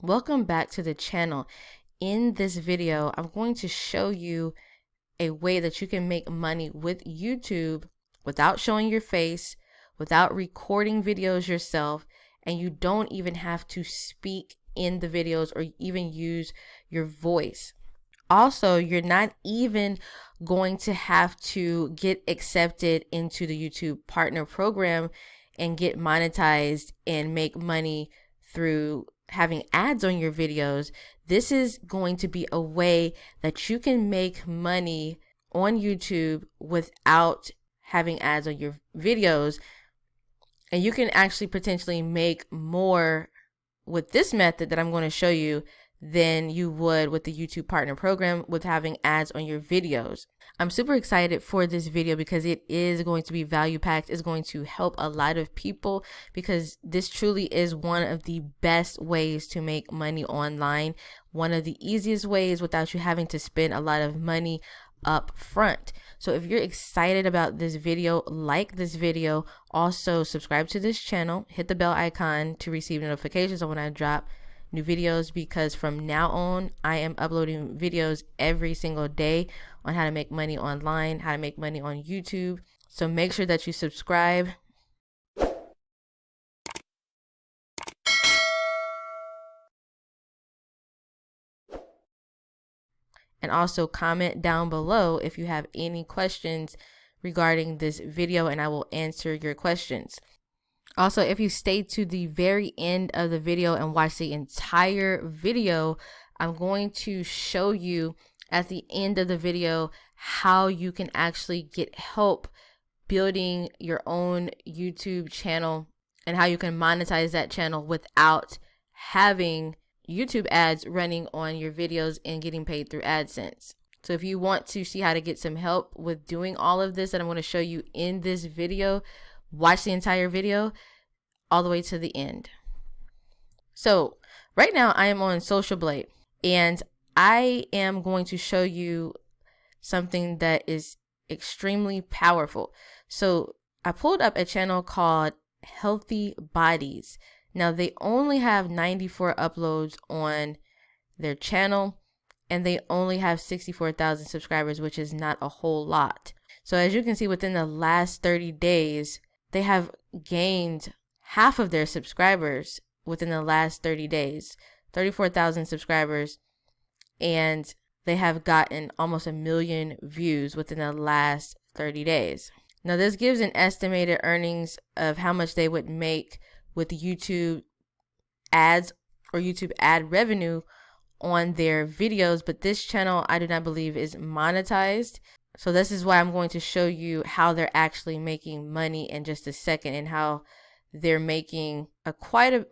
Welcome back to the channel. In this video, I'm going to show you a way that you can make money with YouTube without showing your face, without recording videos yourself, and you don't even have to speak in the videos or even use your voice. Also, you're not even going to have to get accepted into the YouTube partner program and get monetized and make money through having ads on your videos. This is going to be a way that you can make money on YouTube without having ads on your videos. And you can actually potentially make more with this method that I'm going to show you than you would with the YouTube partner program with having ads on your videos. I'm super excited for this video because it is going to be value packed. It's going to help a lot of people because this truly is one of the best ways to make money online. One of the easiest ways without you having to spend a lot of money up front. So if you're excited about this video, like this video, also subscribe to this channel, hit the bell icon to receive notifications on when I drop new videos, because from now on I am uploading videos every single day on how to make money online, how to make money on YouTube. So make sure that you subscribe. And also comment down below if you have any questions regarding this video and I will answer your questions. Also, if you stay to the very end of the video and watch the entire video, I'm going to show you at the end of the video how you can actually get help building your own YouTube channel and how you can monetize that channel without having YouTube ads running on your videos and getting paid through Adsense. So if you want to see how to get some help with doing all of this that I'm going to show you in this video, watch the entire video all the way to the end. So right now I am on Social Blade and I am going to show you something that is extremely powerful. So I pulled up a channel called Healthy Bodies. Now they only have 94 uploads on their channel and they only have 64,000 subscribers, which is not a whole lot. So as you can see, within the last 30 days, they have gained half of their subscribers within the last 30 days, 34,000 subscribers, and they have gotten almost 1 million views within the last 30 days. Now this gives an estimated earnings of how much they would make with YouTube ads or YouTube ad revenue on their videos, but this channel I do not believe is monetized. So this is why I'm going to show you how they're actually making money in just a second and how they're making quite a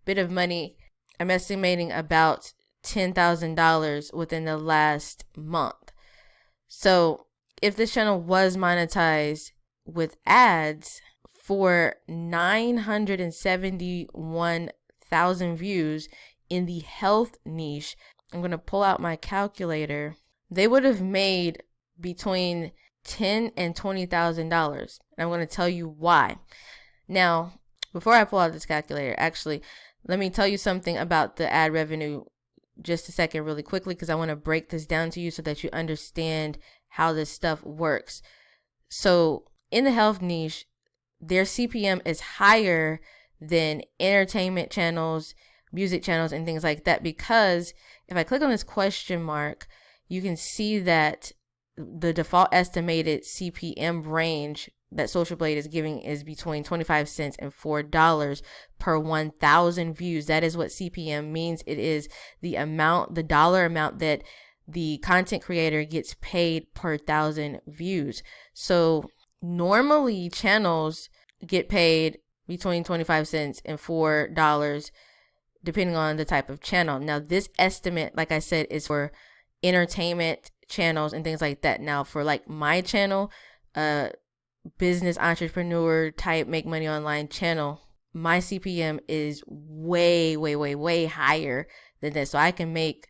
bit of money. I'm estimating about $10,000 within the last month. So if this channel was monetized with ads for 971,000 views in the health niche, I'm going to pull out my calculator, they would have made between $10,000 and $20,000. And I'm going to tell you why. Now, before I pull out this calculator, actually, let me tell you something about the ad revenue just a second really quickly, because I want to break this down to you so that you understand how this stuff works. So in the health niche, their CPM is higher than entertainment channels, music channels, and things like that, because if I click on this question mark, you can see that the default estimated CPM range that Social Blade is giving is between 25 cents and $4 per 1,000 views. That is what CPM means. It is the amount, the dollar amount that the content creator gets paid per 1,000 views. So normally channels get paid between 25 cents and $4 depending on the type of channel. Now this estimate, like I said, is for entertainment channels and things like that. Now for like my channel, business entrepreneur type make money online channel, my CPM is way higher than this. So I can make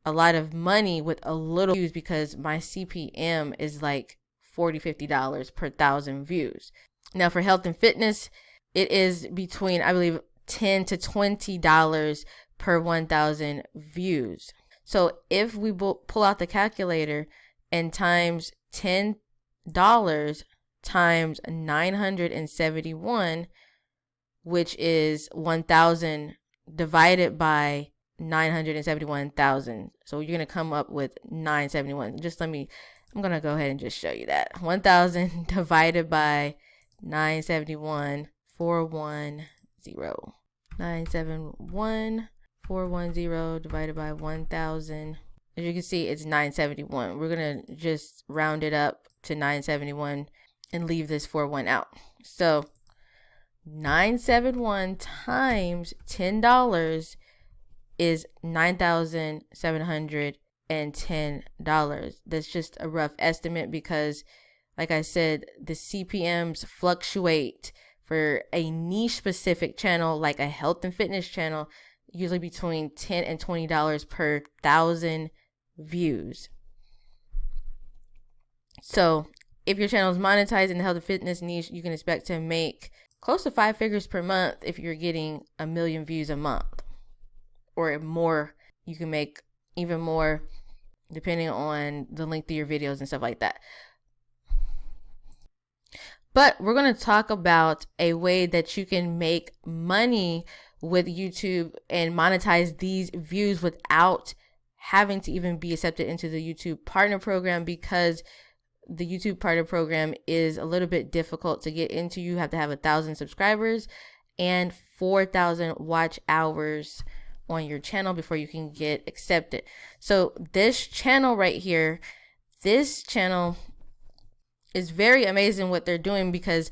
a lot of money with a little views because my CPM is like $40-$50 per 1,000 views. Now for health and fitness, it is between, I believe, $10 to $20 per 1,000 views. So if we pull out the calculator and times $10 times 971, which is 1,000 divided by 971,000. So you're going to come up with 971. I'm going to go ahead and just show you that. 1,000 divided by 971, 410. 971, 410 divided by 1,000. As you can see, it's 971. We're going to just round it up to 971 and leave this 41 out. So 971 times $10 is $9,710. That's just a rough estimate because, like I said, the CPMs fluctuate for a niche specific channel like a health and fitness channel, usually between $10 and $20 per 1,000 views. So if your channel is monetized in the health and fitness niche, you can expect to make close to 5 figures per month if you're getting 1 million views a month or more. You can make even more depending on the length of your videos and stuff like that. But we're going to talk about a way that you can make money with YouTube and monetize these views without having to even be accepted into the YouTube partner program, because the YouTube partner program is a little bit difficult to get into. You have to have 1,000 subscribers and 4,000 watch hours on your channel before you can get accepted. So this channel right here, this channel is very amazing what they're doing, because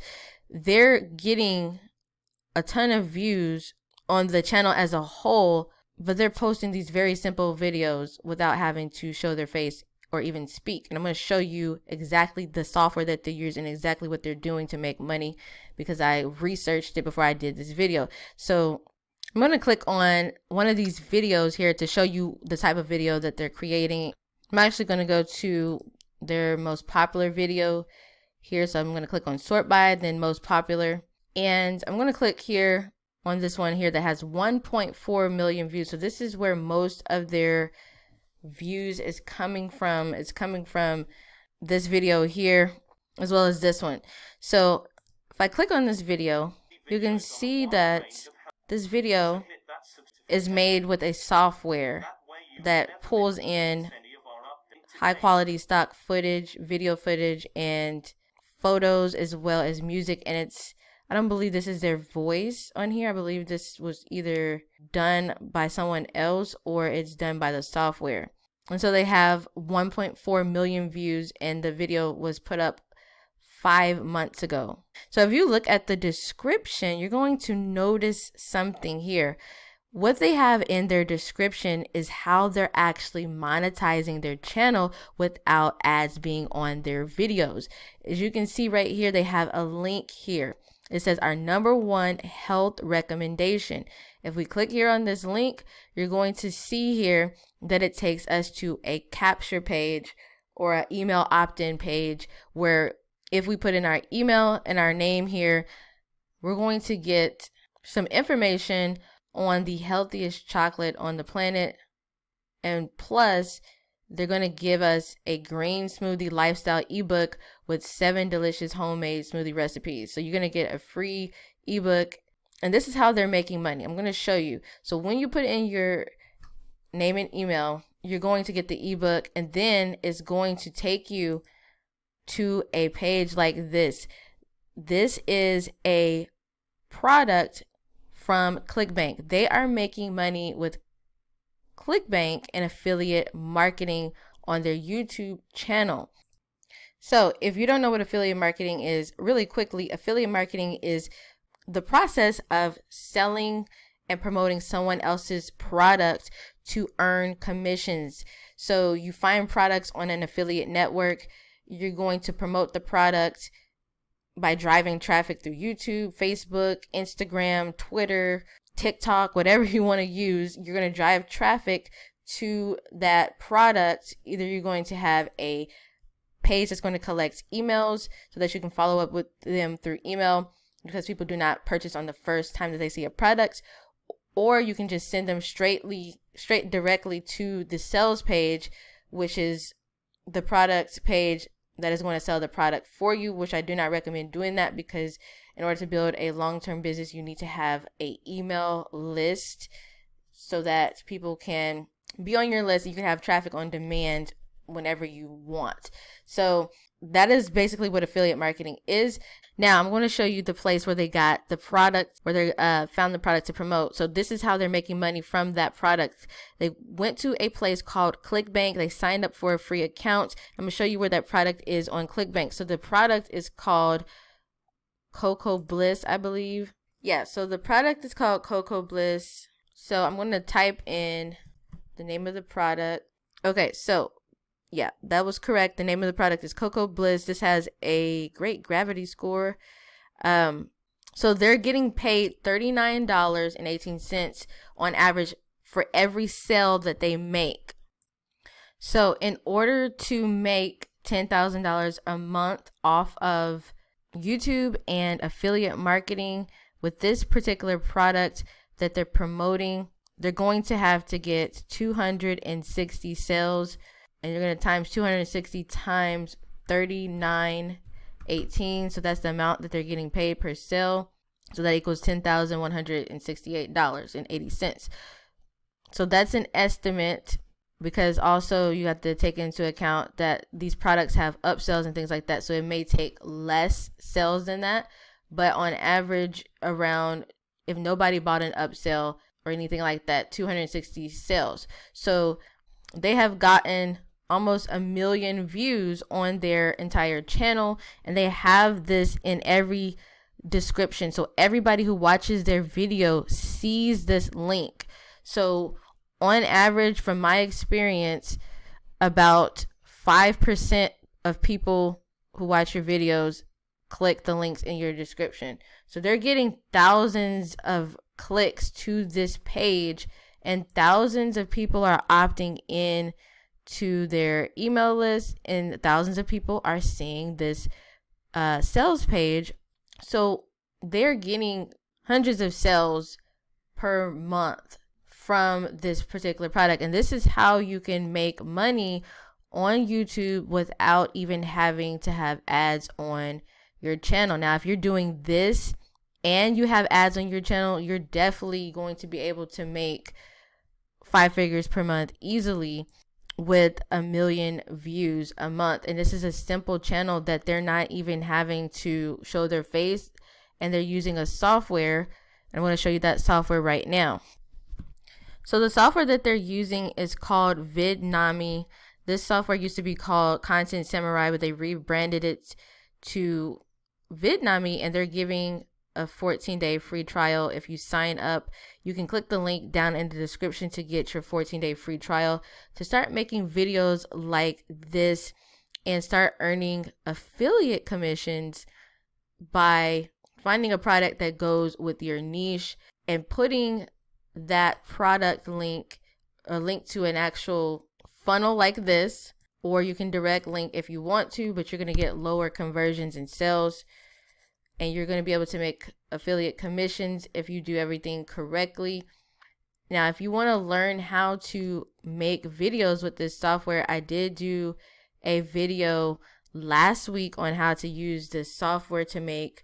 they're getting a ton of views on the channel as a whole, but they're posting these very simple videos without having to show their face or even speak. And I'm going to show you exactly the software that they use and exactly what they're doing to make money, because I researched it before I did this video. So I'm going to click on one of these videos here to show you the type of video that they're creating. I'm actually going to go to their most popular video here. So I'm going to click on sort by, then most popular. And I'm going to click here on this one here that has 1.4 million views. So this is where most of their views is coming from. It's coming from this video here as well as this one. So if I click on this video, you can see that this video is made with a software that pulls in high quality stock footage, video footage, and photos as well as music. And I don't believe this is their voice on here. I believe this was either done by someone else or it's done by the software. And so they have 1.4 million views, and the video was put up 5 months ago. So if you look at the description, you're going to notice something here. What they have in their description is how they're actually monetizing their channel without ads being on their videos. As you can see right here, they have a link here. It says our #1 health recommendation. If we click here on this link, you're going to see here that it takes us to a capture page or an email opt-in page, where if we put in our email and our name here, we're going to get some information on the healthiest chocolate on the planet. And plus, they're going to give us a green smoothie lifestyle ebook with 7 delicious homemade smoothie recipes. So you're going to get a free ebook. And this is how they're making money. I'm going to show you. So when you put in your name and email, you're going to get the ebook, and then it's going to take you to a page like this. This is a product from ClickBank. They are making money with ClickBank and affiliate marketing on their YouTube channel. So if you don't know what affiliate marketing is, really quickly, affiliate marketing is the process of selling and promoting someone else's product to earn commissions. So you find products on an affiliate network, you're going to promote the product by driving traffic through YouTube, Facebook, Instagram, Twitter, TikTok, whatever you want to use. You're going to drive traffic to that product. Either you're going to have a page that's going to collect emails so that you can follow up with them through email, because people do not purchase on the first time that they see a product, or you can just send them straight directly to the sales page, which is the product page that is going to sell the product for you, which I do not recommend doing that, because in order to build a long-term business, you need to have an email list so that people can be on your list. You can have traffic on demand whenever you want. So that is basically what affiliate marketing is. Now I'm going to show you the place where they got the product, where they found the product to promote. So this is how they're making money from that product. They went to a place called ClickBank. They signed up for a free account. I'm going to show you where that product is on ClickBank. So the product is called Cocoa Bliss, I believe. Yeah, so the product is called Cocoa Bliss. So I'm going to type in the name of the product. Okay, so yeah, that was correct. The name of the product is Cocoa Bliss. This has a great gravity score. So they're getting paid $39.18 on average for every sale that they make. So in order to make $10,000 a month off of YouTube and affiliate marketing with this particular product that they're promoting, they're going to have to get 260 sales. And you're going to times 260 times 39.18. So that's the amount that they're getting paid per sale. So that equals $10,168.80. So that's an estimate, because also you have to take into account that these products have upsells and things like that. So it may take less sales than that. But on average, around, if nobody bought an upsell or anything like that, 260 sales. So they have gotten almost 1 million views on their entire channel, and they have this in every description. So everybody who watches their video sees this link. So on average, from my experience, about 5% of people who watch your videos click the links in your description. So they're getting thousands of clicks to this page, and thousands of people are opting in to their email list, and thousands of people are seeing this sales page. So they're getting hundreds of sales per month from this particular product. And this is how you can make money on YouTube without even having to have ads on your channel. Now, if you're doing this and you have ads on your channel, you're definitely going to be able to make 5 figures per month easily with 1 million views a month. And this is a simple channel that they're not even having to show their face, and they're using a software. I'm going to show you that software right now. So the software that they're using is called Vidnami. This software used to be called Content Samurai, but they rebranded it to Vidnami, and they're giving a 14-day free trial. If you sign up, you can click the link down in the description to get your 14-day free trial to start making videos like this and start earning affiliate commissions by finding a product that goes with your niche and putting that product link, a link to an actual funnel like this, or you can direct link if you want to, but you're going to get lower conversions and sales. And you're going to be able to make affiliate commissions if you do everything correctly. Now, if you want to learn how to make videos with this software, I did do a video last week on how to use this software to make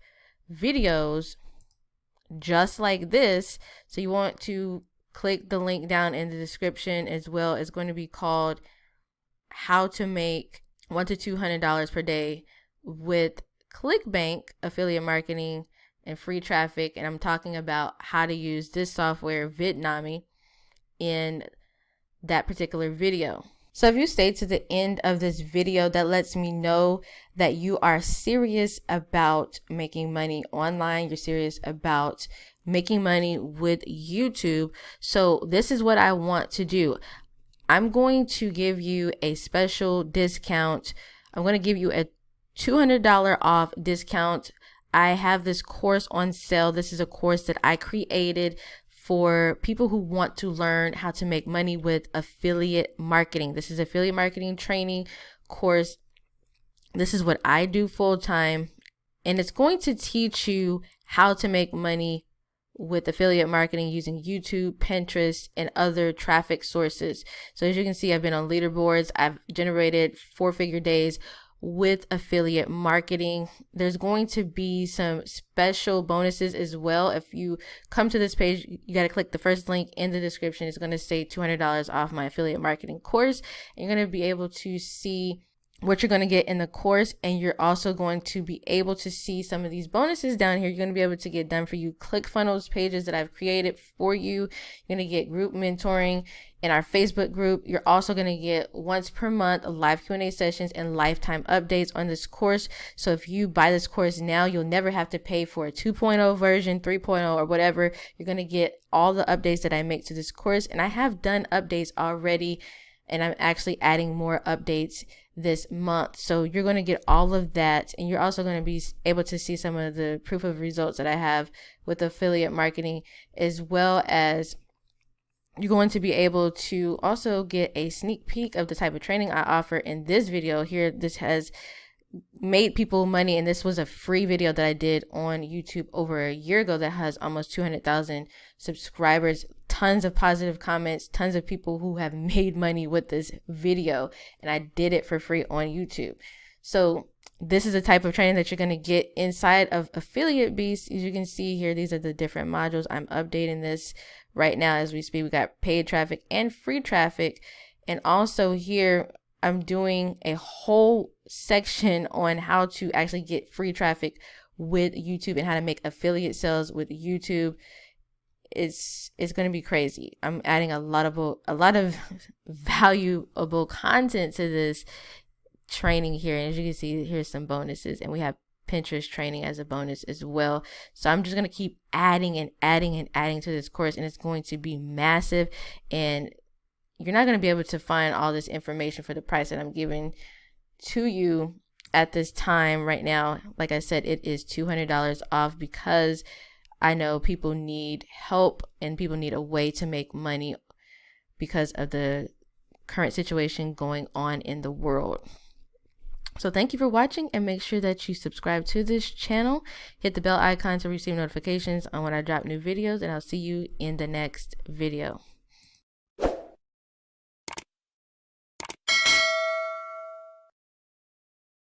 videos just like this. So you want to click the link down in the description as well. It's going to be called How to Make $100 to $200 per day with ClickBank affiliate marketing and free traffic. And I'm talking about how to use this software, Vidnami, in that particular video. So if you stay to the end of this video, that lets me know that you are serious about making money online. You're serious about making money with YouTube. So this is what I want to do. I'm going to give you a special discount. I'm going to give you a $200 off discount. I have this course on sale. This is a course that I created for people who want to learn how to make money with affiliate marketing. This is affiliate marketing training course. This is what I do full time, and it's going to teach you how to make money with affiliate marketing using YouTube, Pinterest, and other traffic sources. So as you can see, I've been on leaderboards. I've generated 4-figure days with affiliate marketing. There's going to be some special bonuses as well. If you come to this page, you got to click the first link in the description. It's going to say $200 off my affiliate marketing course. And you're going to be able to see what you're going to get in the course, and you're also going to be able to see some of these bonuses down here. You're going to be able to get done for you ClickFunnels pages that I've created for you. You're going to get group mentoring in our Facebook group. You're also going to get once per month live Q&A sessions and lifetime updates on this course. So if you buy this course now, you'll never have to pay for a 2.0 version, 3.0, or whatever. You're going to get all the updates that I make to this course. And I have done updates already, and I'm actually adding more updates this month. So you're going to get all of that, and you're also going to be able to see some of the proof of results that I have with affiliate marketing, as well as you're going to be able to also get a sneak peek of the type of training I offer in this video here. This has made people money, and this was a free video that I did on YouTube over a year ago that has almost 200,000 subscribers, tons of positive comments, tons of people who have made money with this video, and I did it for free on YouTube. So this is the type of training that you're going to get inside of Affiliate Beast. As you can see here, these are the different modules. I'm updating this right now as we speak. We got paid traffic and free traffic, and also here I'm doing a whole section on how to actually get free traffic with YouTube and how to make affiliate sales with YouTube. It's going to be crazy. I'm adding a lot of valuable content to this training here. And as you can see, here's some bonuses, and we have Pinterest training as a bonus as well. So I'm just going to keep adding and adding and adding to this course, and it's going to be massive. And you're not going to be able to find all this information for the price that I'm giving to you at this time right now. Like I said, it is $200 off because I know people need help and people need a way to make money because of the current situation going on in the world. So thank you for watching, and make sure that you subscribe to this channel. Hit the bell icon to receive notifications on when I drop new videos, and I'll see you in the next video.